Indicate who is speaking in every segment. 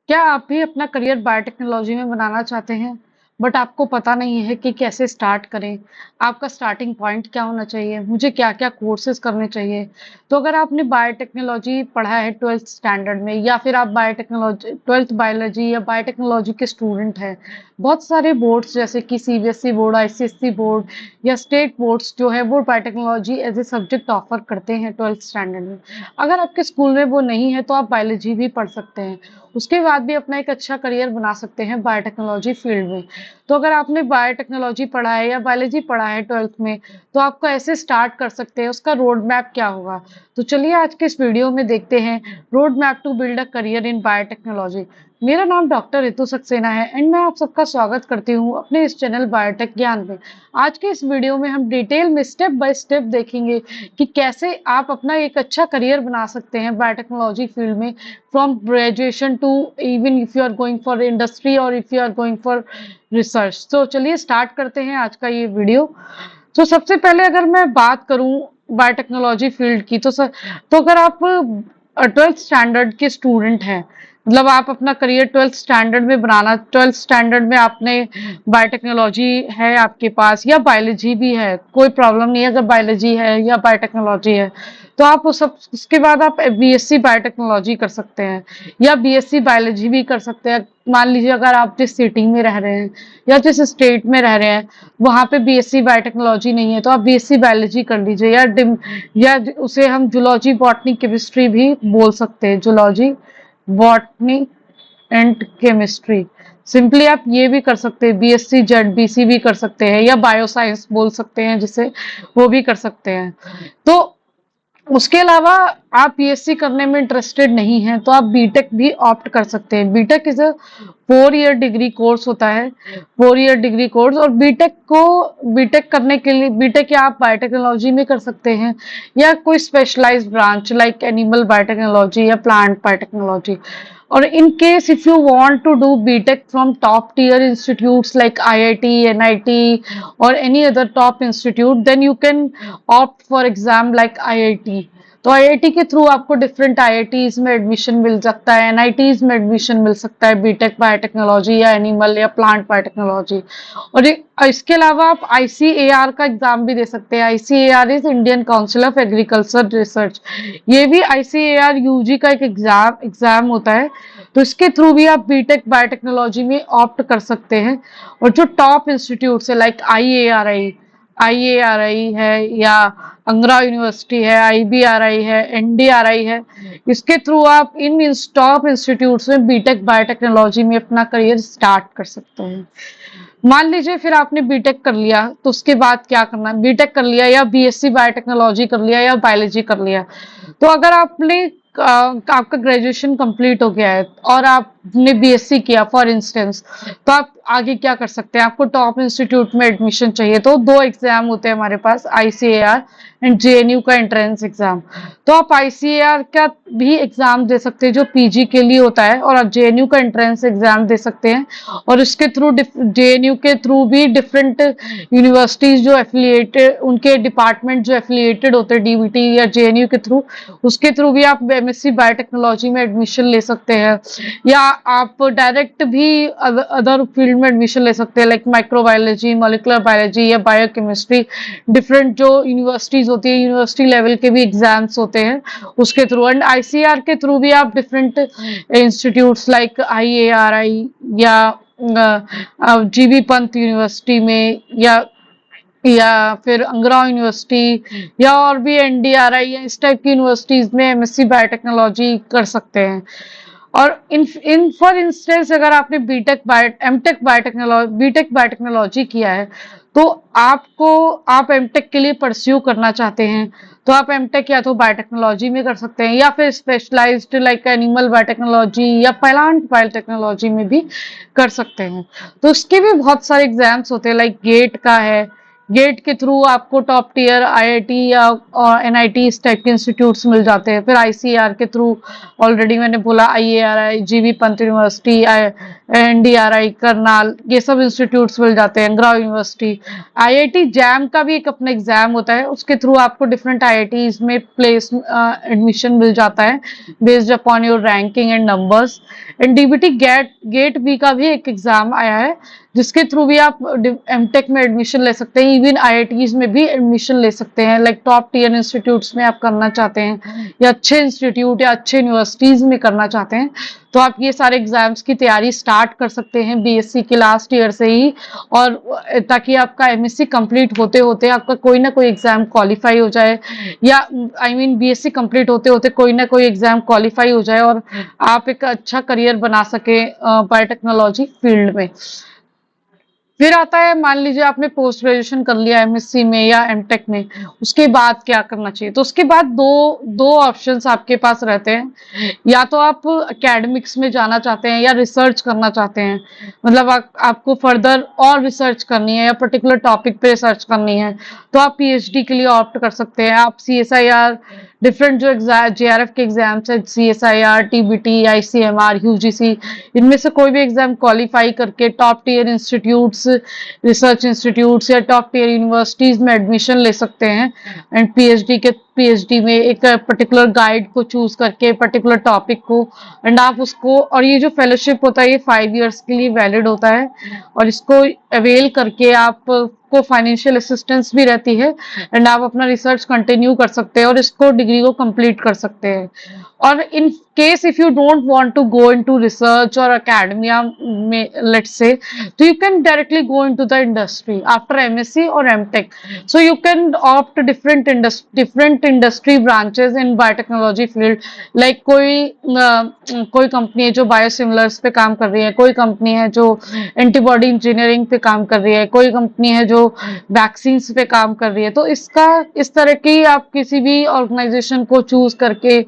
Speaker 1: क्या आप भी अपना करियर बायोटेक्नोलॉजी में बनाना चाहते हैं बट आपको पता नहीं है कि कैसे स्टार्ट करें? आपका स्टार्टिंग पॉइंट क्या होना चाहिए? मुझे क्या-क्या कोर्सेज करने चाहिए? तो अगर आपने बायोटेक्नोलॉजी पढ़ा है 12th स्टैंडर्ड में या फिर आप बायोटेक्नोलॉजी 12th बायोलॉजी या बायोटेक्नोलॉजी के स्टूडेंट हैं, बहुत सारे बोर्ड्स जैसे कि सीबीएसई बोर्ड, आईसीएसई बोर्ड या स्टेट बोर्ड्स जो है वो biotechnology as a subject offer करते हैं 12th स्टैंडर्ड में। अगर आपके स्कूल में वो नहीं है तो आप बायोलॉजी भी पढ़ सकते हैं। उसके बाद भी अपना एक अच्छा करियर बना सकते हैं बायोटेक्नोलॉजी फील्ड में। तो अगर आपने बायोटेक्नोलॉजी पढ़ा है या बायोलॉजी पढ़ा है 12th में, तो आपको ऐसे स्टार्ट कर सकते हैं, उसका रोड मैप क्या होगा? तो चलिए आज के इस वीडियो में देखते हैं road map to build a career in biotechnology. मेरा नाम डॉक्टर रितु सक्सेना है एंड मैं आप सबका स्वागत करती हूँ अपने इस चैनल बायोटेक ज्ञान में। आज के इस वीडियो में हम डिटेल में स्टेप बाय स्टेप देखेंगे कि कैसे आप अपना एक अच्छा करियर बना सकते हैं बायोटेक्नोलॉजी फील्ड में, from graduation to even if you are going for industry or if you are going for research। तो चलिए स्टार्ट करते हैं आज का ये वीडियो। तो सबसे पहले अगर मैं बात करूं बायोटेक्नोलॉजी फील्ड की तो अगर आप 12th स्टैंडर्ड के स्टूडेंट हैं, मतलब आप अपना करियर 12th स्टैंडर्ड में बनाना, 12th स्टैंडर्ड में आपने बायोटेक्नोलॉजी है आपके पास या बायोलॉजी भी है, कोई प्रॉब्लम नहीं है अगर बायोलॉजी है या बायोटेक्नोलॉजी है, तो आप उस सब उसके बाद आप बीएससी बायोटेक्नोलॉजी कर सकते हैं या बीएससी बायोलॉजी भी कर सकते हैं। मान लीजिए अगर आप जिस सिटी में रह रहे हैं या जिस स्टेट में रह रहे हैं वहां पे बीएससी बायोटेक्नोलॉजी नहीं है तो आप बीएससी बायोलॉजी कर लीजिए या उसे हम जूलॉजी बॉटनी केमिस्ट्री भी बोल सकते हैं, zoology botany and chemistry. Simply आप ये भी कर सकते हैं, बीएससी जेड बीसी भी कर सकते हैं या बायोसाइंस बोल सकते हैं जिसे, वो भी कर सकते हैं। तो उसके अलावा आप बीएससी करने में इंटरेस्टेड नहीं हैं तो आप बीटेक भी ऑप्ट कर सकते हैं। BTech is a 4 year degree course होता है, 4 ईयर डिग्री कोर्स। और बीटेक करने के लिए बीटेक या आप बायोटेक्नोलॉजी में कर सकते हैं या कोई specialised branch like animal biotechnology या प्लांट बायोटेक्नोलॉजी। और in case if you want to do BTech from top tier institutes like IIT, NIT or any other top institute, then you can opt for exam like IIT। तो IIT के through आपको different IITs में admission मिल सकता है, NITs में admission मिल सकता है BTech biotechnology या एनिमल या प्लांट बायोटेक्नोलॉजी। और इसके अलावा आप आईसीएआर का एग्जाम भी दे सकते हैं। ICAR is Indian council of agriculture research. ये भी आईसीएआर यूजी का एक एग्जाम होता है, तो इसके थ्रू भी आप बीटेक बायोटेक्नोलॉजी में ऑप्ट कर सकते हैं। और जो टॉप इंस्टीट्यूट है लाइक आईएआरआई है या अंगरा यूनिवर्सिटी है, आईबीआरआई है, एनडीआरआई है, इसके थ्रू आप इन टॉप इंस्टीट्यूट्स में बीटेक बायोटेक्नोलॉजी में अपना करियर स्टार्ट कर सकते हैं। मान लीजिए फिर आपने बीटेक कर लिया तो उसके बाद क्या करना है? बीटेक कर लिया या बीएससी बायोटेक्नोलॉजी कर लिया या बायोलॉजी कर लिया, तो अगर आपका ग्रेजुएशन कंप्लीट हो गया है और आपने बीएससी किया फॉर इंस्टेंस, तो आप आगे क्या कर सकते हैं? आपको टॉप इंस्टीट्यूट में एडमिशन चाहिए तो 2 एग्जाम होते हैं हमारे पास, आईसीएआर एंड जेएनयू का एंट्रेंस एग्जाम। तो आप आईसीएआर का भी एग्जाम दे सकते हैं जो पीजी के लिए होता है, और आप जेएनयू का एंट्रेंस एग्जाम दे सकते हैं। और इसके थ्रू जेएनयू के थ्रू भी डिफरेंट यूनिवर्सिटीज जो एफिलिएटेड, उनके डिपार्टमेंट जो एफिलिएटेड होते हैं डीबीटी या जेएनयू के थ्रू, उसके थ्रू भी आप एमएससी बायोटेक्नोलॉजी में एडमिशन ले सकते हैं। या आप डायरेक्ट भी अदर फील्ड में एडमिशन ले सकते हैं लाइक माइक्रोबायोलॉजी, मॉलिक्यूलर बायोलॉजी या बायोकेमिस्ट्री। डिफरेंट जो यूनिवर्सिटीज होती है, यूनिवर्सिटी लेवल के भी एग्जाम्स होते हैं उसके थ्रू। एंड आईसीआर के थ्रू भी आप डिफरेंट इंस्टीट्यूट्स लाइक आईएआरआई या जीबी पंत यूनिवर्सिटी में या फिर अंगरा यूनिवर्सिटी या और भी एनडीआरआई या इस टाइप की यूनिवर्सिटीज में एमएससी बायोटेक्नोलॉजी कर सकते हैं। और इन फॉर इंस्टेंस अगर आपने बीटेक बायोटेक्नोलॉजी किया है तो आप एमटेक के लिए परस्यू करना चाहते हैं तो आप एमटेक या तो बायोटेक्नोलॉजी में कर सकते हैं या फिर स्पेशलाइज्ड लाइक एनिमल बायोटेक्नोलॉजी या प्लांट बायोटेक्नोलॉजी में भी कर सकते हैं। तो उसके भी बहुत सारे एग्जाम्स होते हैं लाइक गेट का है गेट के थ्रू आपको टॉप टियर आईआईटी या एनआईटी इस टाइप के इंस्टीट्यूट्स मिल जाते हैं। फिर आईसीएआर के थ्रू ऑलरेडी मैंने बोला IARI, GB Pant university, NDRI Karnal, ये सब इंस्टीट्यूट्स मिल जाते हैं। ग्राउ यूनिवर्सिटी, आईआईटी जैम का भी एक अपना एग्जाम होता है, उसके थ्रू आपको डिफरेंट आईआईटीज में प्लेस एडमिशन मिल जाता है based upon your ranking and numbers. And DBT GAT B का भी एक एग्जाम आया है जिसके थ्रू भी आप एमटेक में एडमिशन ले सकते हैं। इवन आईआईटीज में भी एडमिशन ले सकते हैं, लाइक टॉप टियर इंस्टीट्यूट्स में आप करना चाहते हैं या अच्छे इंस्टीट्यूट या अच्छे यूनिवर्सिटीज में करना चाहते हैं तो आप ये सारे एग्जाम्स की तैयारी स्टार्ट कर सकते हैं बीएससी के लास्ट ईयर से ही, और ताकि आपका एमएससी कंप्लीट होते होते आपका कोई ना कोई एग्जाम क्वालिफाई हो जाए, या आई मीन बीएससी कंप्लीट होते होते कोई ना कोई एग्जाम क्वालिफाई हो जाए और आप एक अच्छा करियर बना सके बायोटेक्नोलॉजी फील्ड में। फिर आता है, मान लीजिए आपने पोस्ट ग्रेजुएशन कर लिया एमएससी में या एमटेक में, उसके बाद क्या करना चाहिए? तो उसके बाद दो दो ऑप्शंस आपके पास रहते हैं। या तो आप एकेडमिक्स में जाना चाहते हैं या रिसर्च करना चाहते हैं, मतलब आपको फर्दर और रिसर्च करनी है या पर्टिकुलर टॉपिक पे रिसर्च करनी है, तो आप पीएचडी के लिए ऑप्ट कर सकते हैं। आप सीएसआईआर, डिफरेंट जो जेआरएफ के एग्जाम्स है, सीएसआईआर, टीबीटी, आईसीएमआर, यूजीसी, इनमें से कोई भी एग्जाम क्वालिफाई करके top tier institutes, research institutes या टॉप टियर यूनिवर्सिटीज में एडमिशन ले सकते हैं। एंड पीएचडी में एक पर्टिकुलर गाइड को चूज करके पर्टिकुलर टॉपिक को, एंड आप उसको, और ये जो फेलोशिप होता है ये 5 इयर्स के लिए वैलिड होता है, और इसको अवेल करके आप को फाइनेंशियल असिस्टेंस भी रहती है एंड आप अपना रिसर्च कंटिन्यू कर सकते हैं और इसको डिग्री को कंप्लीट कर सकते हैं। और in case if you don't want to go into research और एकेडमिया में लेट्स से, तो you can directly go into the industry after MSc और MTech. So you can opt different industry branches in biotechnology field, like कोई company है जो biosimilars पे काम कर रही है, कोई कंपनी है जो एंटीबॉडी इंजीनियरिंग पे काम कर रही है, कोई कंपनी है जो वैक्सीन पे काम कर रही है। तो इस तरह की आप किसी भी ऑर्गेनाइजेशन को चूज करके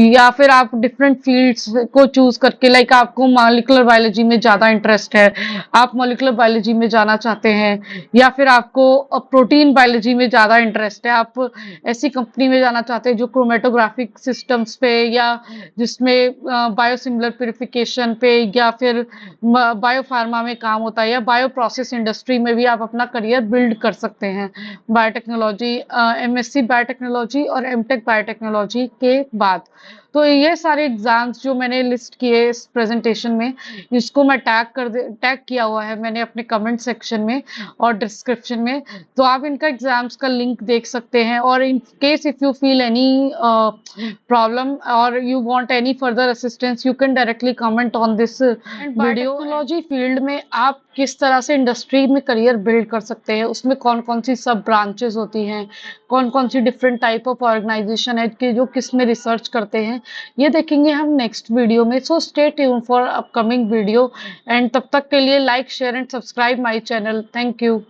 Speaker 1: या फिर आप डिफरेंट फील्ड्स को चूज करके, लाइक आपको मॉलिक्यूलर बायोलॉजी में ज्यादा इंटरेस्ट है, आप मॉलिक्यूलर बायोलॉजी में जाना चाहते हैं, या फिर आपको प्रोटीन बायोलॉजी में ज्यादा इंटरेस्ट है, आप ऐसी कंपनी में जाना चाहते हैं जो क्रोमेटोग्राफिक सिस्टम्स पे या जिसमें बायोसिमिलर प्यूरिफिकेशन पे या फिर बायोफार्मा में काम होता है, या बायो प्रोसेस इंडस्ट्री में भी आप अपना करियर बिल्ड कर सकते हैं बायोटेक्नोलॉजी, एमएससी बायोटेक्नोलॉजी और एमटेक बायोटेक्नोलॉजी के बाद। तो ये सारे एग्जाम्स जो मैंने लिस्ट किए इस प्रेजेंटेशन में, इसको मैं टैग किया हुआ है मैंने अपने कमेंट सेक्शन में और डिस्क्रिप्शन में, तो आप इनका एग्जाम्स का लिंक देख सकते हैं। और in case if you feel any problem और you want any further assistance, you can directly comment on this video. Biotechnology field में आप किस तरह से इंडस्ट्री में करियर बिल्ड कर सकते हैं, उसमें कौन कौन सी सब ब्रांचेस होती हैं, कौन कौन सी डिफरेंट टाइप ऑफ ऑर्गेनाइजेशन है कि जो किस में रिसर्च करते हैं, ये देखेंगे हम नेक्स्ट वीडियो में। So stay tune for upcoming video, and तब तक के लिए like, share and subscribe my channel. Thank you.